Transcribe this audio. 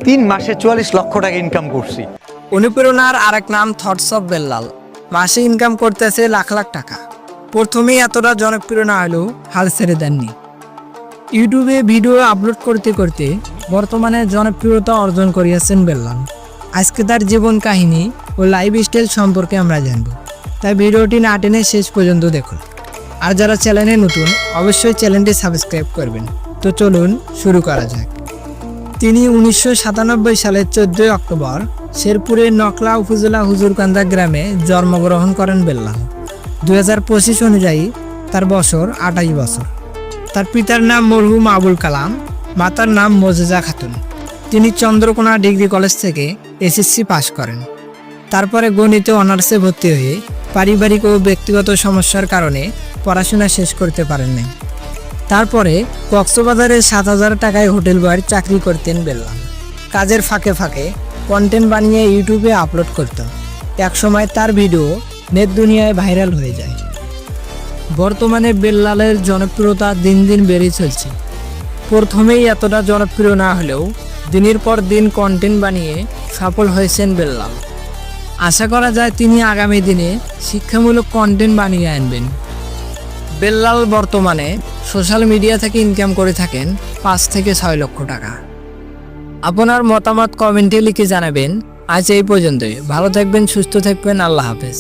3 মাসে 44 লক্ষ টাকা ইনকাম করছি। অনুপ্রেরণার আরেক নাম থটস অফ বেল্লাল। মাসে ইনকাম করতেছে লাখ লাখ টাকা। প্রথমেই এতটা জনপ্রিয় না হলেও হাল ছেড়ে দেননি। ইউটিউবে ভিডিও আপলোড করতে করতে বর্তমানে জনপ্রিয়তা অর্জন করিয়াছেন বেল্লাল। আজকে তার জীবন কাহিনী ও লাইফস্টাইল সম্পর্কে আমরা জানব, তাই ভিডিওটি না টেনে শেষ পর্যন্ত দেখুন। আর যারা চ্যানেলে নতুন অবশ্যই চ্যানেলটি সাবস্ক্রাইব করবেন। তো চলুন শুরু করা যাক। তিনি 1997 সালের 14 অক্টোবর শেরপুরের নকলা উপজেলা হুজুরকান্দা গ্রামে জন্মগ্রহণ করেন বেল্লাল। 2025 অনুযায়ী তার বছর 28 বছর। তার পিতার নাম মরহুম আবুল কালাম, মাতার নাম মজেজা খাতুন। তিনি চন্দ্রকোনা ডিগ্রি কলেজ থেকে এসএসসি পাশ করেন। তারপরে গণিতে অনার্সে ভর্তি হয়ে পারিবারিক ও ব্যক্তিগত সমস্যার কারণে পড়াশোনা শেষ করতে পারেননি। তারপরে কক্সবাজারে 7,000 টাকায় হোটেল বয়ের চাকরি করতেন বেল্লাল। কাজের ফাঁকে ফাঁকে কন্টেন্ট বানিয়ে ইউটিউবে আপলোড করত। একসময় তার ভিডিও নেট দুনিয়ায় ভাইরাল হয়ে যায়। বর্তমানে বেল্লালের জনপ্রিয়তা দিন দিন বেড়ে চলছে। প্রথমেই এতটা জনপ্রিয় না হলেও দিনের পর দিন কন্টেন্ট বানিয়ে সফল হয়েছেন বেল্লাল। আশা করা যায় তিনি আগামী দিনে শিক্ষামূলক কন্টেন্ট বানিয়ে আনবেন। বেল্লাল বর্তমানে সোশ্যাল মিডিয়া থেকে ইনকাম করে থাকেন 5 থেকে 6 লক্ষ টাকা। আপনার মতামত কমেন্টে লিখে জানাবেন। আজ এই পর্যন্তই। ভালো থাকবেন, সুস্থ থাকবেন। আল্লাহ হাফেজ।